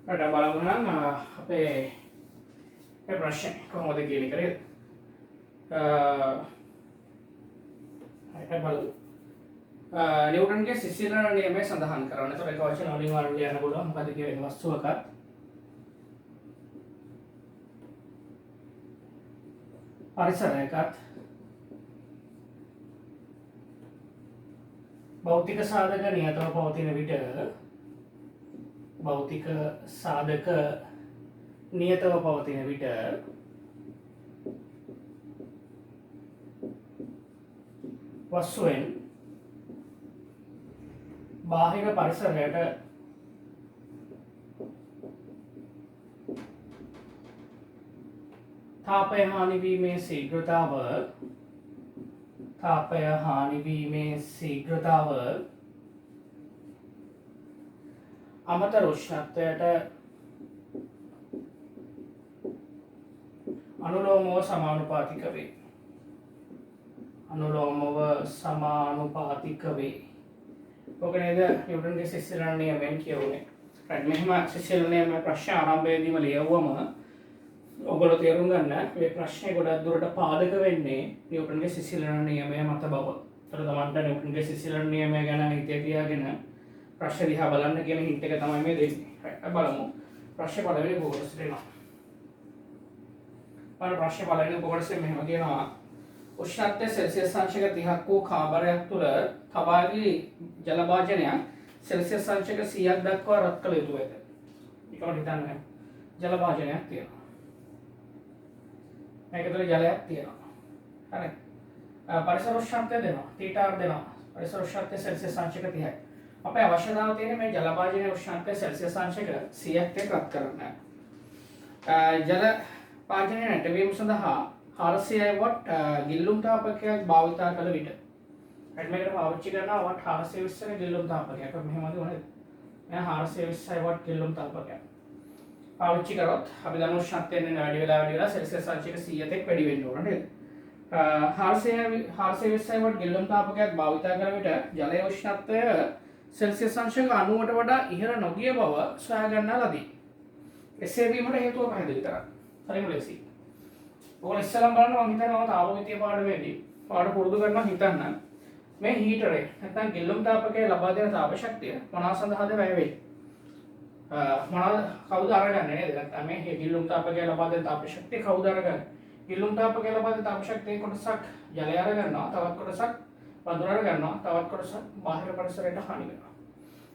රට බලමු නම් අපේ මේ ප්‍රශ්නේ කොහොමද කියන එක නේද? හරි බලමු. නිව්ටන්ගේ සිසිලන නියමය සඳහන් කරන්න. ඒතකොට ඒක වචන වලින් වල ලියන්න පුළුවන්. මොකද කියන්නේ වස්තුවක පරිසරයකත් භෞතික සාධක නියතව පවතින විට භෞතික සාධක නියතව පවතින විට වස්තුවෙන් බාහිර පරිසරයට තාපය හානිවීමේ ශීඝ්‍රතාව අමතර උෂ්ණත්වයට අනුලෝමව සමානුපාතික වේ. ඔක නේද නිව්ටන්ගේ සිසිලන නියමයෙන් කියවුනේ. රයිට් මෙහෙම සිසිලන නියමයේ ප්‍රශ්න ආරම්භයේදීම ලියවුවම ඔයගොල්ලෝ තේරුම් ගන්න මේ ප්‍රශ්නේ ගොඩක් දුරට පාදක වෙන්නේ නිව්ටන්ගේ සිසිලන නියමය මත බව. ඒතර තමන්ට නිව්ටන්ගේ සිසිලන නියමය ගැන හිතේ තියාගෙන ප්‍රශ්න දිහා බලන්න කියන හින්ට් එක තමයි මේ දෙන්නේ. රයිට් බලමු. ප්‍රශ්නේ පළවෙනි කොටසට එනවා. ප්‍රශ්නේ පළවෙනි කොටසේ මෙහෙම කියනවා උෂ්ණත්වය සෙල්සියස් අංශක 30ක් වූ කාමරයක් තුළ තබාගී ජල භාජනයක් සෙල්සියස් අංශක 100ක් දක්වා රත් කළ යුතු වෙත. ඊට හිතන්න ජල භාජනයක් තියෙනවා. මේක තුළ ජලයක් තියෙනවා. හරි. පරිසර උෂ්ණත්වය දෙනවා. θR දෙනවා. පරිසර උෂ්ණත්වය සෙල්සියස් අංශක 30යි. අපේ අවශ්‍යතාව තියෙන්නේ මේ ජල භාජනයේ උෂ්ණත්වය සෙල්සියස් අංශක 100ක් එක්ක රත් කරන්න. ජල භාජනය නැටවීම සඳහා 400 වොට් ගිල්ලුම් තාපකයක් භාවිතා කළ විට රයිට් මේකට පාවිච්චි කරනවා වොට් 420 ක ගිල්ලුම් තාපකයක්. අපි මෙහෙමද වුණේ? මේ 420 වොට් ගිල්ලුම් තාපකයක් පාවිච්චි කරොත් අපි දන්න උෂ්ණත්වය වැඩි වෙලා සෙල්සියස් අංශක 100ට වැඩි වෙන්න ඕන නේද? 420 වොට් ගිල්ලුම් තාපකයක් භාවිතා කළ විට ජලයේ උෂ්ණත්වය සෙල්සියස් අංශක 90ට වඩා ඉහළ නොගිය බව සොයා ගන්නා ලදී. එසේ වීමට හේතුව පැහැදිලි කරන්න. හරිම ලේසියි. ඔයගොල්ලෝ ඉස්සෙල්ලාම බලන්න මම හිතනවා තාපවිද්‍ය පාඩමේදී පාඩම පුරුදු කරනවා හිතන්න මේ හීටරේ නැත්නම් ගිල්ලුම් තාපකයේ ලබා දෙන තාප ශක්තිය මොනවා සඳහාද වැය වෙන්නේ? කවුද අරගන්නේ නේද? නැත්නම් මේ ගිල්ලුම් තාපකයේ ලබා දෙන තාප ශක්තිය කවුද අරගන්නේ? ගිල්ලුම් තාපකයේ ලබා දෙන තාප ශක්තිය කොටසක් ජලය අරගන්නවා, තවත් කොටසක් වතුර අරගන්නවා, තවත් කොටසක් බාහිර පරිසරයට හානි වෙනවා.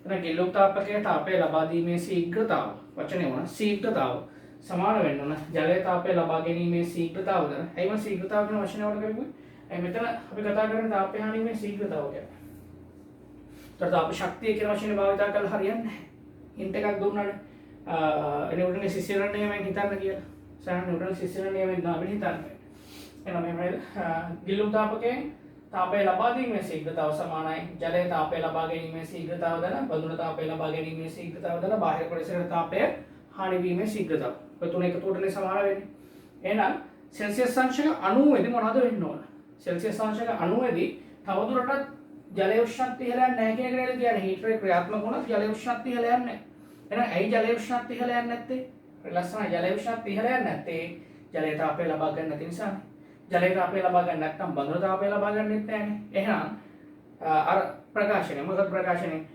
එහෙනම් ගිල්ලුම් තාපකයේ තාපය ලබා දීමේ ශීඝ්‍රතාව වචනේ වුණා ශීඝ්‍රතාව සමාන වෙන්න ඕන ජලයේ තාපය ලබා ගැනීමේ ශීඝ්‍රතාවද? එයිම ශීඝ්‍රතාව කියන වචනේ වල කරගුවේ. මෙතන අපි කතා කරන්නේ තාපය හානීමේ ශීඝ්‍රතාව ගැන. ඒතර තාප ශක්තිය කියන වචනේ භාවිත කරලා හරියන්නේ නැහැ. හින්ට් එකක් දුන්නානේ. නිව්ටන්ගේ සිසිලන නියමයෙන් හිතන්න කියලා. සාමාන්‍ය නිව්ටන්ගේ සිසිලන නියමයෙන් අපිට හිතන්න. එහෙනම් මේ ගිල්ලුම් තාපකයෙන් තාපය ලබා දීමේ ශීඝ්‍රතාව සමානයි ජලයේ තාපය ලබා ගැනීමේ ශීඝ්‍රතාව දන බඳුන තාපය ලබා ගැනීමේ ශීඝ්‍රතාව දන බාහිර පරිසරයේ තාපය හානි වීමේ ශීඝ්‍රතාව. ඔය තුන එකතුවටනේ සමාන වෙන්නේ. එහෙනම් සෙල්සියස් අංශක 90 දී මොනවද වෙන්න ඕන? සෙල්සියස් අංශක 90 දී තවදුරටත් ජලයේ උෂ්ණත්වය ඉහළ යන්නේ නැහැ කියන එක නේද කියන්නේ. හීටරේ ක්‍රියාත්මක වුණොත් ජලයේ උෂ්ණත්වය ඉහළ යන්නේ නැහැ. එහෙනම් ඇයි ජලයේ උෂ්ණත්වය ඉහළ යන්නේ නැත්තේ? ලස්සනයි ජලයේ උෂ්ණත්වය ඉහළ යන්නේ නැත්තේ ජලයේ තාපය ලබා ගන්න නැති නිසානේ. ජලයේ තාපය ලබා ගන්න නැත්නම් බඳුන තාපය ලබා ගන්නෙත් නැහැනේ. එහෙනම් අර ප්‍රකාශනය මොකද ප්‍රකාශනය?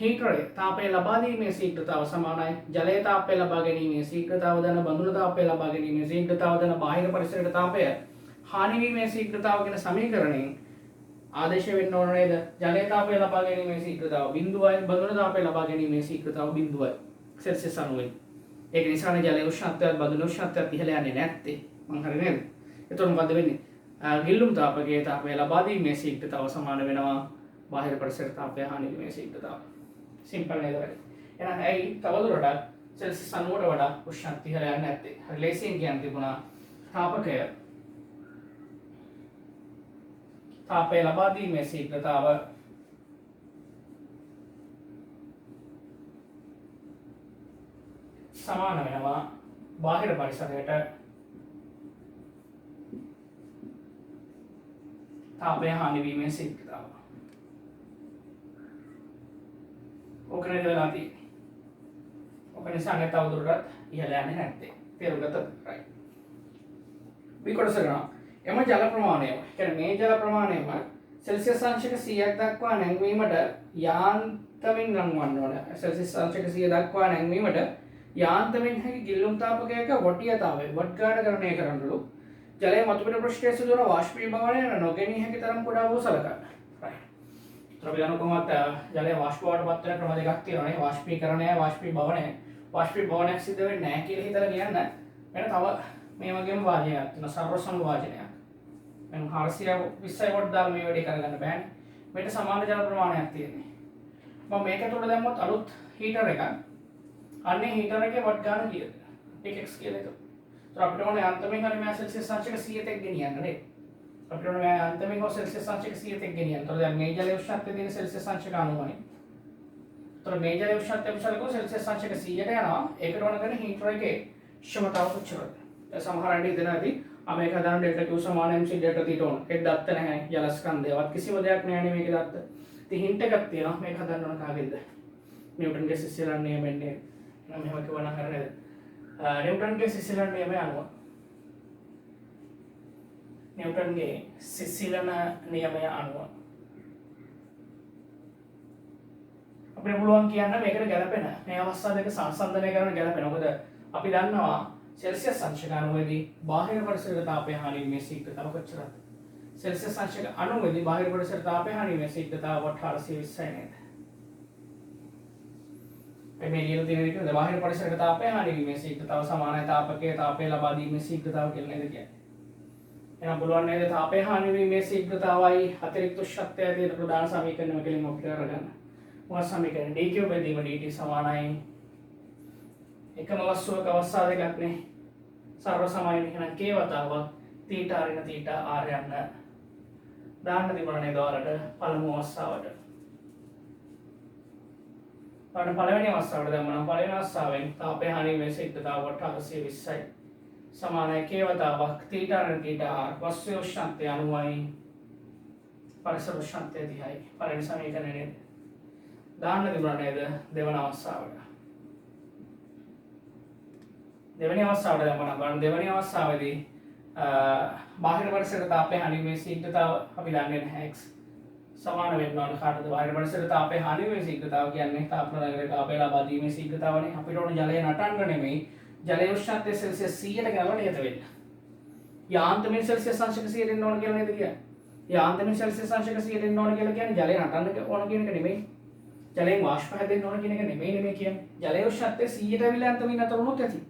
හීටරේ තාපය ලබා දීමේ ශීඝ්‍රතාව සමානයි ජලයේ තාපය ලබා ගැනීමේ ශීඝ්‍රතාව දන බඳුන තාපය ලබා ගැනීමේ ශීඝ්‍රතාව දන බාහිර පරිසරයට තාපය හානි වීමේ ශීඝ්‍රතාව කියන සමීකරණයෙන් ආදේශ වෙන්න ඕන නේද? ජලයේ තාපය ලබා ගැනීමේ ශීඝ්‍රතාව 0යි බඳුන තාපය ලබා ගැනීමේ ශීඝ්‍රතාව 0යි සෙල්සියස් 90යි. ඒක නිසානේ ජලයේ උෂ්ණත්වයත් බඳුන උෂ්ණත්වයත් ඉහළ යන්නේ නැත්තේ. මං හරි නේද? එතකොට මොකද වෙන්නේ? ගිල්ලුම් තාපකයේ තාපය ලබා දීමේ ශීඝ්‍රතාව සමාන වෙනවා බාහිර පරිසර තාපය හානි වීමේ ශීඝ්‍රතාව. සිම්පල් නේද? එහෙනම් ඇයි තවදුරටත් සෙල්සියස් 90ට වඩා උෂ්ණත්වය ඉහළ යන්නේ නැත්තේ? හරි ලේසියෙන් කියන්න තිබුණා තාපය ලබා දීමේ ශීඝ්‍රතාව සමාන වෙනවා බාහිර පරිසරයට තාපය හානි වීමේ ශීඝ්‍රතාව. ඕක නේද වෙලා තියෙන්නේ. ඕක නිසානේ තවදුරටත් ඉහළ යන්නේ නැත්තේ. තේරුම් ගත්තද? right. B කොටස ගන්නවා. එම ජල ප්‍රමාණය. කියන්නේ මේ ජල ප්‍රමාණයම සෙල්සියස් අංශක 100ක් දක්වා නැංවීමට යාන්තමින් නංවන්න ඕන. සෙල්සියස් අංශක 100 දක්වා නැංවීමට යාන්තමින් හැකි ගිල්ලුම් තාපකයක වටියතාවය වඩ්ගාඩකරණය කරන්නලු. ජලය මතුපිට පෘෂ්ඨයේ සිදුවන වාෂ්පීභවනය නොගෙනී හැකි තරම් කුඩා වූ සලකන්න. right. අපි කොහොමද ජලය වාෂ්ප බවට පත් වෙන ක්‍රම දෙකක් තියෙනවා නේ. වාෂ්පීකරණය, වාෂ්පීභවනය. වාෂ්පීභවනයක් සිද්ධ වෙන්නේ නැහැ කියලා හිතලා කියන්න. වෙන තව මේ වගේම වාදනයක් තියෙනවා. සර්වසම වාදනයක්. මම 420 වොට් දාලා මේ වැඩේ කරගන්න බෑනේ. මේකට සමාන ජල ප්‍රමාණයක් තියෙන්නේ. මම මේක තුල දැම්මොත් අලුත් හීටර් එකක්. අන්නේ හීටර් එකේ වොට් ගන්න කීයද? 1x කියලා ඒක. ඒත් අපිට ඕනේ අන්තිමෙන් හරි මේ සෙල්සියස් අංශක 100 ක් ගෙනියන්න නේද? අපිට ඕනේ මේ අන්තිමෙන් හො සෙල්සියස් අංශක 100 ක් ගෙනියන්න. ඒතකොට දැන් මේ ජලයේ උෂ්ණත්වය තියෙන සෙල්සියස් අංශක 90නේ. ඒතකොට මේ ජලයේ උෂ්ණත්වය විසලකෝ සෙල්සියස් අංශක 100ට යනවා. ඒකට ඕන කරන හීටර් එකේ ක්ෂමතාව කොච්චරද? සමහර අය හිතනවාදී මේක හදාන්න ඩෙල්ටා Q සමාන MC ඩෙල්ටා θ ඕන. ඒක දත්ත නැහැ. ජල ස්කන්ධයවත් කිසිම දෙයක් නැහැ නේ මේකේ දත්ත. ඉතින් හින්ට් එකක් තියෙනවා මේක හදන්න ඕන කාගෙන්ද? නිව්ටන්ගේ සිසිලන් නියමෙන්නේ. නම් මෙහෙම කියවන කරන්නේ. නිව්ටන්ගේ සිසිලන් නියමය අනුව. නිව්ටන්ගේ සිසිලන නියමය අනුව. අපිට පුළුවන් කියන්න මේකට ගැලපෙන මේ අවස්ථා දෙක සංසන්දනය කරන ගැලපෙන. මොකද අපි දන්නවා सेल्सियस अंशक अणुवेदी बाह्य परिसर तापे हानि में शीघ्रता කොච්චරද सेल्सियस अंशक अणुवेदी बाह्य परिसर तापे हानि में शीघ्रता 1820 है මේ ලියන දේ විදිහට बाह्य परिसर तापे हानि में शीघ्रता සමානයි තාපකයේ තාපය ලබා දීමේ ශීඝ්‍රතාව කියලා නේද කියන්නේ. එහෙනම් බලන්න නේද තාපය हानि වීමේ ශීඝ්‍රතාවයි අතිරික්ත උෂ්ණත්වය තියෙන ප්‍රධාන සමීකරණය කෙලින්ම අපිට අරගන්න. මොකක්ද සමීකරණ dq බෙදීම dt සමානයි එකම වස්තුවක අවස්ථා දෙකක් නේ සර්ව සමයන එහෙනම් k වතාවක් θ ඍණ θ r යන දාන්න තිබුණා නේද ඔයාලට පළමු අවස්ථාවට. ඊට පළවෙනි අවස්ථාවට දැම්මම පළවෙනි අවස්ථාවෙන් තාපය හානි වේ ශීඝ්‍රතාව 1820යි සමානයි k වතාවක් θ ඍණ θ r වස්තු උෂ්ණත්වය අනුවයි පරිසර උෂ්ණත්වය 30යි. පළවෙනි සමීකරණය නේද දාන්න තිබුණා නේද දෙවන අවස්ථාවට. දෙවැනි අවස්ථාවට දැම්මම බලන්න දෙවැනි අවස්ථාවේදී බාහිර පරිසර තාපය හානි වේ ශීඝ්‍රතාව අපි දන්නේ නැහැ x සමාන වෙන්න ඕන කාටද බාහිර පරිසර තාපය හානි වේ ශීඝ්‍රතාව කියන්නේ තාපමානයේ තාපය ලබා දීමේ ශීඝ්‍රතාවනේ. අපිට ඕන ජලය නටන්න නෙමෙයි ජලයේ උෂ්ණත්වය සෙල්සියස් 100ට ගාව නියත වෙන්න. යාන්ත්‍රයෙන් සෙල්සියස් අංශක 100ට එන්න ඕන කියලා නේද කියන්නේ. යාන්ත්‍රයෙන් සෙල්සියස් අංශක 100ට එන්න ඕන කියලා කියන්නේ ජලය නටන්න ඕන කියන එක නෙමෙයි. ජලයෙන් වාෂ්ප හැදෙන්න ඕන කියන එක නෙමෙයි කියන්නේ. ජලයේ උෂ්ණත්වය 100ට ඇවිල්ලා අන්තිමින් නතර වුණොත් ඇති.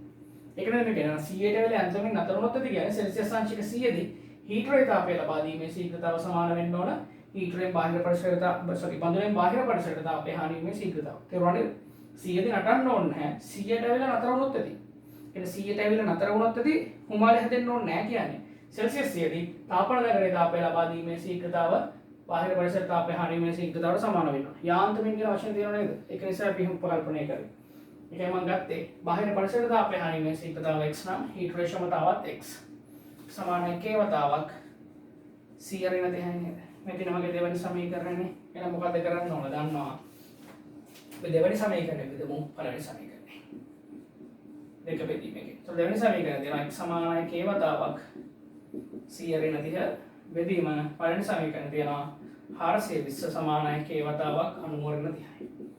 ඒක නෙමෙයි කියනවා 100ට වෙල අන්තිමෙන් නතර වුණොත් ඇති කියන්නේ සෙල්සියස් අංශක 100 දී හීටරේ තාපය ලබා දීමේ ශීඝ්‍රතාව සමාන වෙන්න ඕන හීටරෙන් බාහිර පරිසරයට බඳුනෙන් බාහිර පරිසරයට තාපය හානි වීමේ ශීඝ්‍රතාව. තේරුණාද? 100 දී නටන්න ඕනේ නැහැ. 100ට වෙල නතර වුණොත් ඇති. කියන්නේ 100ට වෙල නතර වුණොත් ඇති හුමාලේ හැදෙන්න ඕනේ නැහැ කියන්නේ. සෙල්සියස් 100 දී තාපනගරේ තාපය ලබා දීමේ ශීඝ්‍රතාව බාහිර පරිසරයට තාපය හානි වීමේ ශීඝ්‍රතාවට සමාන වෙනවා. යාන්ත්‍රමින් කියන වචනේ තියෙනව නේද? ඒක නිසා අපි උපකල්පනය කරේ. ඒකයි මම ගත්තේ බාහිර පරිසරයට තාපය හානි වීමේ ශීඝ්‍රතාව x නම් හීට් ක්ෂමතාවත් x සමානයි k වතාවක් 100 ඍණ 30යි නේද? මේ දිනමගේ දෙවෙනි සමීකරණනේ. එහෙනම් මොකද කරන්න ඕන දන්නවා. මේ දෙවෙනි සමීකරණය විදමු පළවෙනි සමීකරණය. දෙක බෙදීමේදී. તો දෙවෙනි සමීකරණය දෙනවා x සමානයි k වතාවක් 100 ඍණ 30 බෙදීම පළවෙනි සමීකරණය තියෙනවා 420 සමානයි k වතාවක් 90 ඍණ 30යි.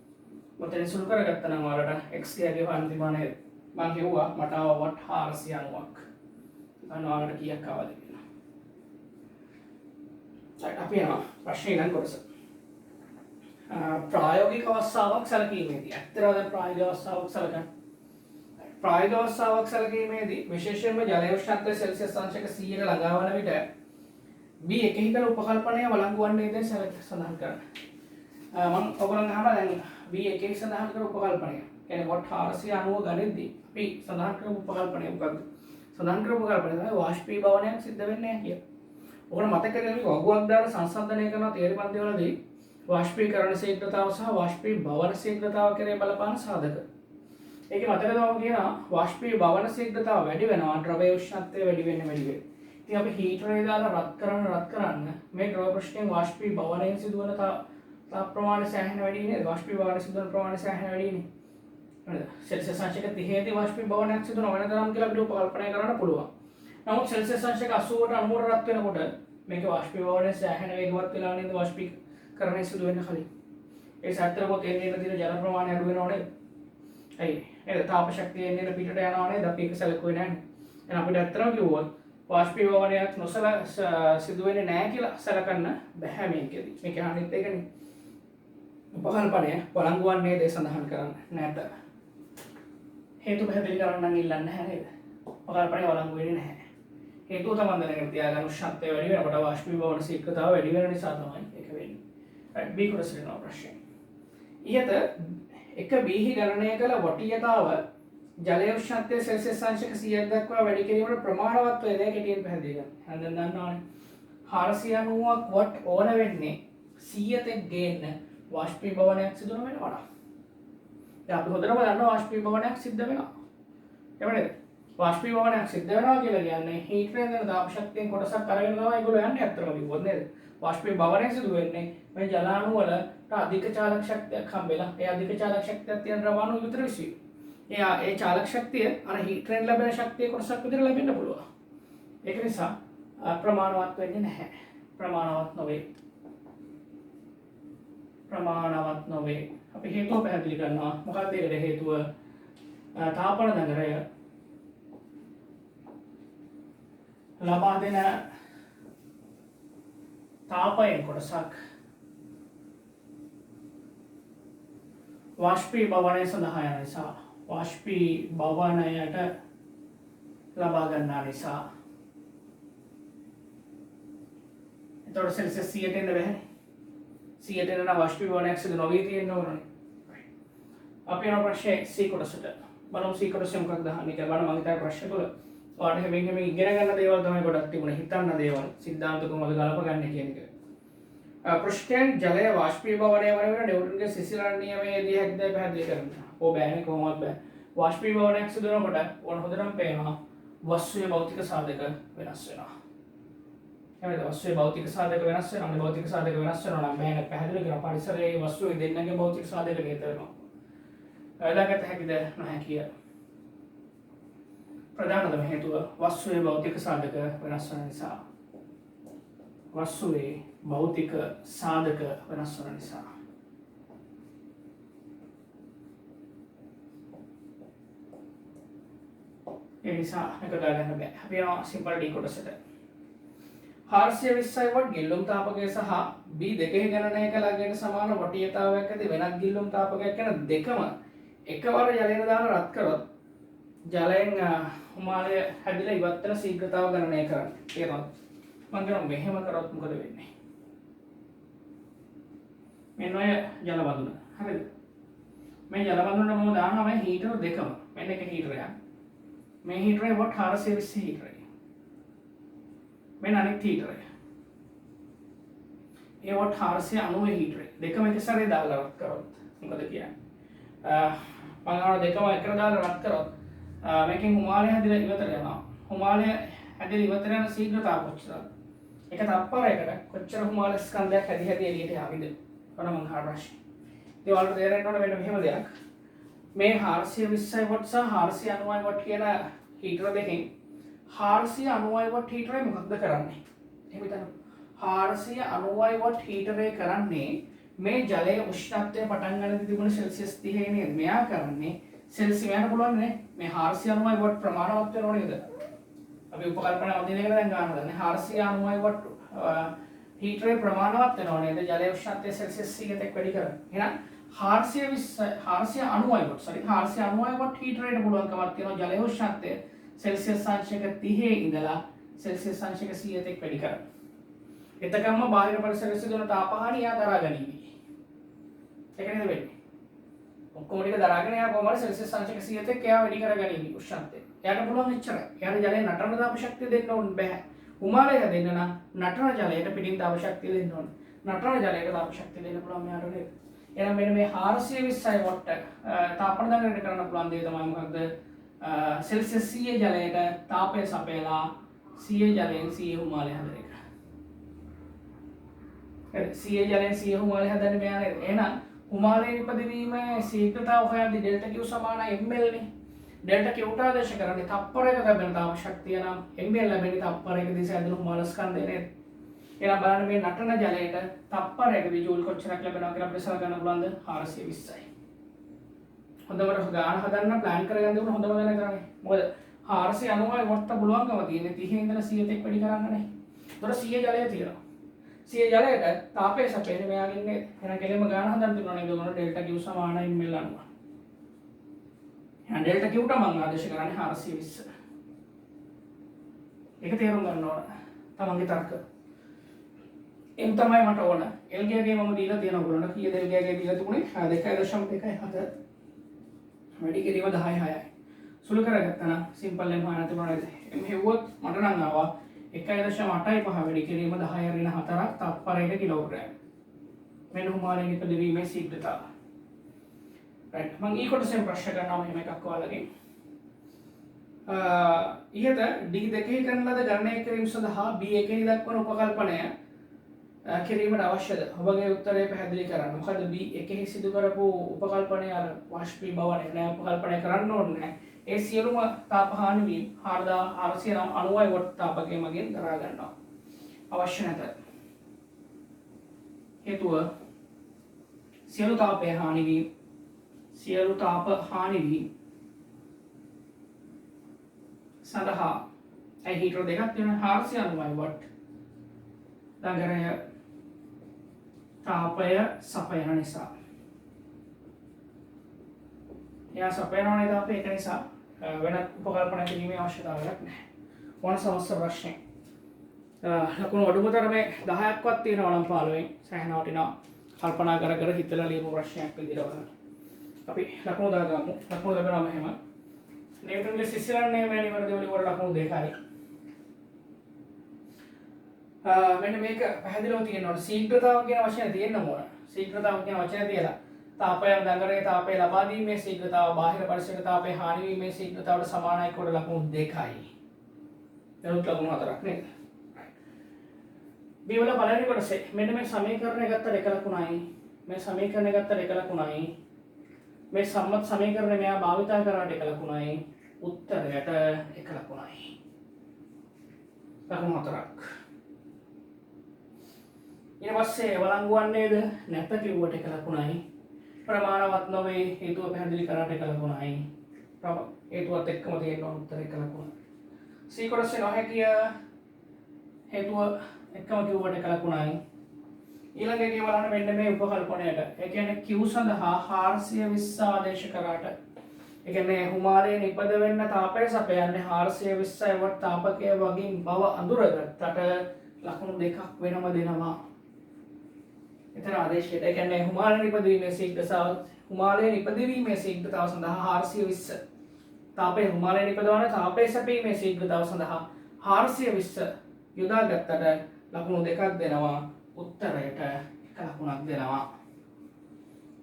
ඔතන සුළු කරගත්තා නම් ඔයාලට x ගියගේ හානි තිබුණා නේද? මම කිව්වා මට ආව වොට් 490ක්. අන්න ඔයාලට කීයක් ආවද කියලා. අපි යනවා ප්‍රශ්නේ ඊළඟ කොටස. ප්‍රායෝගික අවස්ථාවක් සැලකීමේදී ඇත්තටම ප්‍රායෝගික අවස්ථාවක් සැලකන්න. ප්‍රායෝගික අවස්ථාවක් සැලකීමේදී විශේෂයෙන්ම ජලයේ උෂ්ණත්වය සෙල්සියස් අංශක 100ට ළඟා වන විට B එකහිතර උපකල්පනය වළංගු වන්නේ දැන් සඳහන් කරන්න. මම ඔයගොල්ලන් අහනවා දැන් B එකේ සඳහන් කර උපකල්පනය. කියන්නේ වොට් 490 ගණිතදී අපි සඳහන් කරපු උපකල්පනය මොකක්ද? සඳහන් කරපු උපකල්පනය තමයි වාෂ්පීභවනයක් සිද්ධ වෙන්නේ නැහැ කිය. ඔයගොල්ලෝ මතක කරගන්න වගුවක් දාලා සංසන්දනය කරන තේරි පන්ති වලදී වාෂ්පීකරණ ශීඝ්‍රතාව සහ වාෂ්පීභවන ශීඝ්‍රතාව කෙරේ බලපාන සාධක. ඒකේ මතක තවම කියනවා වාෂ්පීභවන ශීඝ්‍රතාව වැඩි වෙනවා ද්‍රවයේ උෂ්ණත්වය වැඩි වෙන්නේ. ඉතින් අපි හීටරේ දාලා රත් කරන්න මේ ද්‍රව පෘෂ්ඨයෙන් වාෂ්පීභවනයෙන් සිදුවන තාප ප්‍රමාණය සෑහෙන වැඩි නේද? වාෂ්පීභවන සිදුවන ප්‍රමාණය සෑහෙන වැඩි නේ. සෙල්සියස් අංශක 30 දී වාෂ්පීභවනයක් සිදු නොවන තරම් කියලා අපිට උපකල්පනය කරන්න පුළුවන්. නමුත් සෙල්සියස් අංශක 80ට 93ට රත් වෙනකොට මේක වාෂ්පීභවනයේ සෑහෙන වේගවත් වෙලා නේද වාෂ්පීකරණය සිදු වෙන්න කලින්. ඒ සැතරකොත් එන්නේ තියෙන ජල ප්‍රමාණය අඩු වෙනව නේද? ඇයි? නේද? තාප ශක්තිය එන්නේ පිටට යනවා නේද? අපි ඒක සැලකුවේ නැහැ. එහෙනම් අපිට ඇත්තටම කිව්වොත් වාෂ්පීභවනයක් සිදු වෙන්නේ නැහැ කියලා සැලකන්න බෑ මේකෙදි. මේක අනිත් එකනේ. උපකල්පනය වළංගු වන්නේ දේ සඳහන් කරන්න නැත. හේතු පැහැදිලි කරන්න නම් ඉල්ලන්නේ නැහැ නේද? උපකල්පනය වළංගු වෙන්නේ නැහැ. හේතුව තමයි දැනගෙන තියාගන්න උෂ්ණත්වය වැඩි වෙනකොට වාෂ්පීභවන ශීඝ්‍රතාව වැඩි වෙන නිසා තමයි ඒක වෙන්නේ. right B කොටස වෙනවා ප්‍රශ්නේ. ඉහත එක බීහි ගණනය කළ වටීයතාව ජලයේ උෂ්ණත්වය සෙල්සියස් අංශක 100ක් දක්වා වැඩි කිරීමට ප්‍රමාණවත් වේදේ කෙටියෙන් පැහැදිලි කරන්න. දැන් දන්නවනේ 490ක් වොට් ඕන වෙන්නේ 100ක් ගේන්න වාෂ්පීභවනයක් සිදු වෙනවා. දැන් අපි හොඳටම දන්නවා වාෂ්පීභවනයක් සිද්ධ වෙනවා. එවනේ වාෂ්පීභවනයක් සිද්ධ වෙනවා කියලා කියන්නේ හීට් එකෙන් දෙන තාප ශක්තියෙන් කොටසක් අරගෙන තමයි ඒගොල්ලෝ යන්නේ අත්‍තරම කිව්වොත් නේද? වාෂ්පීභවනය සිදු වෙන්නේ මේ ජලාණු වලට අධික චාලක ශක්තියක් හම්බෙලා ඒ අධික චාලක ශක්තියක් තියෙන ද්‍රවාණු විතර විශ්වි. ඒ චාලක ශක්තිය අර හීට් එකෙන් ලැබෙන ශක්තිය කොටසක් විතර ලැබෙන්න පුළුවන්. ඒක නිසා ප්‍රමාණවත් වෙන්නේ නැහැ. ප්‍රමාණවත් නොවේ. අපි හේතුව පැහැදිලි කරනවා. මොකක්ද ඒකට හේතුව? තාපන දඟරය ලබා දෙන තාපයෙන් කොටසක් වාෂ්පීභවනය සඳහා යන නිසා වාෂ්පීභවනයට ලබා ගන්නා නිසා එතකොට සෙල්සියස් 100ට එන්න බැහැ. 100ට එන වාෂ්පීභවනයක් සිදු නොවී තියෙන්න ඕනනේ. අපි යන ප්‍රශ්නේ C කොටසට. බලමු C කොටසේ මොකක්ද අහන්නේ කියලා. බලන්න මම හිතන ප්‍රශ්න තුල ඔයාලට හැමෙන් ඉගෙන ගන්න දේවල් තමයි ගොඩක් තිබුණේ. හිතන්න දේවල්, සිද්ධාන්ත කොහොමද ගලප ගන්න කියන එක. පෘෂ්ඨයෙන් ජලය වාෂ්පීභවනය වන විට නිව්ටන්ගේ සිසිලන නියමයේදී හැක්දේ පැහැදිලි කරනවා. බෑනේ කොහොමවත් බෑ. වාෂ්පීභවනයක් සිදු වෙනකොට ඕන හොඳටම පේනවා වස්තුවේ භෞතික සාධක වෙනස් වෙනවා. එහෙනම් වස්තුවේ භෞතික සාධක වෙනස් වෙනවා. මේ භෞතික සාධක වෙනස් වෙනවා නම් බෑනේ පැහැදිලි කරනවා. පරිසරයේ වස්තුවේ දෙන්නගේ භෞතික සාධක නියත වෙනවා. එලාකට හැකිද නැහැකිය. ප්‍රධානම හේතුව වස්තුවේ භෞතික සාධක වෙනස් වෙන නිසා. වස්තුවේ භෞතික සාධක වෙනස් වෙන නිසා. ඒ නිසා මේක ගන්න බෑ. අපි යනවා සිම්පල් D කොටසට. 420 වොට් ගිල්ලුම් තාපකය සහ B දෙකෙහි ගණනය කළ අගයට සමාන වටීයතාවයක් ඇති වෙනත් ගිල්ලුම් තාපකයක් යන දෙකම එකවර ජලයට දාන රත් කරොත් ජලයෙන් හිමාලය හැදිලා ඉවත් වෙන ශීඝ්‍රතාව ගණනය කරන්න. තේරෙනවද? මම කියනවා මෙහෙම කරොත් මොකද වෙන්නේ? මෙන්න ඔය ජල බඳුන. හරිද? මේ ජල බඳුනට මම දානවා මේ හීටර් දෙකම. මෙන්න එක හීටරයක්. මේ හීටරේ වොට් 420 හීටරේ. මෙන්න අනෙක් හීටරය. ඒ වොට් 490 හීටරේ. දෙකම එක සැරේ දාලා රත් කරොත් මොකද කියන්නේ? මම අර දෙකම එකට දාලා රත් කරොත් මේකෙන් හිමාලය හැදිලා ඉවතට යනවා. හිමාලය හැදිලා ඉවතට යන ශීඝ්‍රතාව කොච්චරද? එක තප්පරයකට කොච්චර හිමාලය ස්කන්ධයක් හැදි එළියට ආවිද? ඔන්න මම අහන ප්‍රශ්නේ. ඒ වලට තේරෙන්න ඕන මෙන්න මෙහෙම දෙයක්. මේ 420 වොට් සහ 490 වොට් කියන හීටර් දෙකෙන් 490 වොට් හීටරේ මොකක්ද කරන්නේ? එහෙම හිතන්න. 490 වොට් හීටරේ කරන්නේ මේ ජලයේ උෂ්ණත්වය පටන් ගන්න තිබුණ සෙල්සියස් 30 නේද? මෙයා කරන්නේ සෙල්සියස් වෙන්න පුළුවන් නේ. මේ 490 වොට් ප්‍රමාණවත් වෙනව නේද? අපි උපකල්පන අධ්‍යයනය කරලා දැන් ගන්න හදන්නේ 490 වොට් හීටරේ ප්‍රමාණවත් වෙනව නේද? ජලයේ උෂ්ණත්වය සෙල්සියස් 100කට වැඩි කරන්නේ. එහෙනම් 490 වොට් 490 වොට් හීටරේට පුළුවන්කමක් තියෙනවා ජලයේ උෂ්ණත්වය සෙල්සියස් අංශක 30 ඉඳලා සෙල්සියස් අංශක 100කට වැඩි කරන්න. එතකම්ම බාහිර පරිසරයේ සිදුවන තාපහානිය යා දරා ගැනීම. ඒක නේද වෙන්නේ? ඔක්කොම ටික දරාගෙන යා කොහමද සෙල්සියස් අංශක 100ට එයා වැඩි කරගනිමි උෂ්ණත්වය. එයාට පුළුවන් එච්චරයි. එයාට ජලයේ නටන තාප ශක්තිය දෙන්න ඕනේ බෑ. හිමාලය දෙන්න නම් නටන ජලයට පිටින් තාප ශක්තිය දෙන්න ඕනේ. නටන ජලයට තාප ශක්තිය දෙන්න පුළුවන් මෙයාට නේද? එහෙනම් මෙන්න මේ 420 වොට් තාපන දඟලට කරන්න පුළුවන් දේ තමයි මොකක්ද? සෙල්සියස් 100 ජලයට තාපය සපයලා 100 ජලයෙන් 100 හිමාලය හදන එක. 100 ජලයෙන් 100 හිමාලය හදන්නේ මෙයා නේද? එහෙනම් හිමාලයේ ඉපදවීමේ ශීඝ්‍රතාව හොයද්දී ඩෙල්ටා Q සමානයි ml නේ. ඩෙල්ටා Qට ආදේශ කරන්නේ තප්පරයක ලැබෙන තාප ශක්තිය නම් ml ලැබෙන්නේ තප්පරයකදී සැදෙන හිමාල ස්කන්ධය නේද? එහෙනම් බලන්න මේ නටන ජලයට තප්පරයකදී ජූල් කොච්චරක් ලැබෙනවා කියලා අපිට සලකන්න පුළුවන්ද? 420යි. හොඳට ගාන හදන්න ප්ලෑන් කරගන්න ඕන හොඳම වෙන කරන්නේ. මොකද 490යි වට්ට පුළුවන්කම තියෙන්නේ 30 ඉඳලා 100 තෙක් වැඩි කරන්නනේ. ඒතකොට 100 ජලය තියෙනවා. 100 ජලයට තාපය සැපෙන්නේ මෙයාගෙන් නේද? එහෙනම් කෙලින්ම ගාන හදන්න තිබුණා නේද? උගන ඩෙල්ටා Q සමානයි ml අනුව. එහෙනම් ඩෙල්ටා Qට මම ආදේශ කරන්නේ 420. ඒක තේරුම් ගන්න ඕන. තමන්ගේ තර්ක. එම් තමයි මට ඕන. L ගෑගේ මම දීලා තියෙන ඔයගොල්ලන්ට කීයද L ගෑගේ දීලා තිබුණේ? 2.27 වැඩි කිරීම 10.6යි. සුළු කරගත්තා නම් සිම්පල් එම් හොයන්න තිබුණා නේද? එම් හෙව්වොත් මට නම් ආවා 1.85 වැඩි කිරීම 10 ඍණ 4ක් තප්පරයක කිලෝග්‍රෑම්. මෙන්න හිමාලයේ ඉපදවීමේ ශීඝ්‍රතාව. රයිට් මම ඊ කොටසෙන් ප්‍රශ්න කරනවා මෙහෙම එකක් ඔයාලගෙන්. ඉහත D2 කරන ලද ගණනය කිරීම සඳහා B1 දක්වන උපකල්පනය කිරීමට අවශ්‍යද? ඔබගේ උත්තරය පැහැදිලි කරන්න. මොකද B1 සිදු කරපු උපකල්පනය අර වාෂ්පීභවනය නෑ උපකල්පනය කරන්න ඕනේ නෑ. ඒ සියලුම තාප හානි වීම 4490යි වොට් තාපකයේ මගින් දරා ගන්නවා. අවශ්‍ය නැත. හේතුව සියලු තාපය හානි වීම සියලු තාප හානි වීම සඳහා ඇයි හීටර් දෙකක් තියෙනවා 490 වොට් නගරය තාපය සපයන නිසා. එයා සපයනවා තාපය ඒක නිසා වෙනත් උපකල්පන කිරීමේ අවශ්‍යතාවයක් නැහැ. ඕන සමස්ත ප්‍රශ්නේ. ලකුණු අඩුම තරමේ 10ක්වත් තියෙනවා නම් 15න් සෑහෙන වටිනා කල්පනා කර කර හිතලා ලියපු ප්‍රශ්නයක් විදිහට බලන්න. අපි ලකුණු දාගමු. ලකුණු ලැබෙනවම එහෙම. නිව්ටන්ගේ සිසිලන් නියමයේ නිවැරදි වලින් වල ලකුණු දෙකයි. මෙන්න මේක පැහැදිලිව තියෙනවා. ශීඝ්‍රතාව කියන වචනේ තියෙන්න ඕන. ශීඝ්‍රතාව කියන වචනේ තියලා තාපය නගරයේ තාපය ලබා දීමේ ශීඝ්‍රතාව බාහිර පරිසරයේ තාපය හානි වීමේ ශීඝ්‍රතාවට සමානයි කොට ලකුණු දෙකයි. එතකොට ලකුණු හතරක් නේද? B වල පළවෙනි කොටසේ මෙන්න මේ සමීකරණය ගත්ත එක ලකුණයි. මේ සමීකරණය ගත්ත එක ලකුණයි. මේ සම්මත සමීකරණය මෙයා භාවිතා කරාට එක ලකුණයි. උත්තරයට එක ලකුණයි. ලකුණු හතරක්. ඊට පස්සේ වළංගු වන්නේද නැත කිව්වට එක ලකුණයි. ප්‍රමාණවත් නොවේ හේතුව පැහැදිලි කරාට එක ලකුණයි. හේතුවත් එක්කම තියෙන උත්තර එක ලකුණයි. C කොටසේ නොහැකිය හේතුව එක්කම කිව්වට එක ලකුණයි. ඊළඟ එකේ බලන්න මෙන්න මේ උපකල්පනයට. ඒ කියන්නේ Q සඳහා 420 ආදේශ කරාට ඒ කියන්නේ හිමාලයේ නිපද වෙන්න තාපය සපයන්නේ 420 වොට් තාපකයේ වගින් බව අඳුරගත්තට ලකුණු දෙකක් වෙනම දෙනවා. එතන ආදේශයට. ඒ කියන්නේ හිමාලයේ නිපදවීමේ ශීඝ්‍රතාව හිමාලයේ නිපදවීමේ ශීඝ්‍රතාව සඳහා 420 තාපයේ හිමාලයේ නිපදවන තාපයේ සැපීමේ ශීඝ්‍රතාව සඳහා 420 යොදා ගත්තට ලකුණු දෙකක් දෙනවා. උත්තරයට එක ලකුණක් දෙනවා.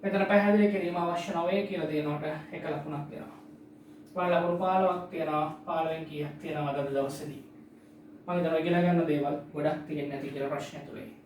මෙතන පැහැදිලි කිරීම අවශ්‍ය නැහැ කියලා දෙනකොට එක ලකුණක් දෙනවා. ඔයාලා ලකුණු 15ක් තියෙනවා. 15න් කීයක් තියෙනවද අද දවසේදී? මම හිතනවා ඉගෙන ගන්න දේවල් ගොඩක් තියෙන්නේ නැති කියලා ප්‍රශ්නය තුලේ.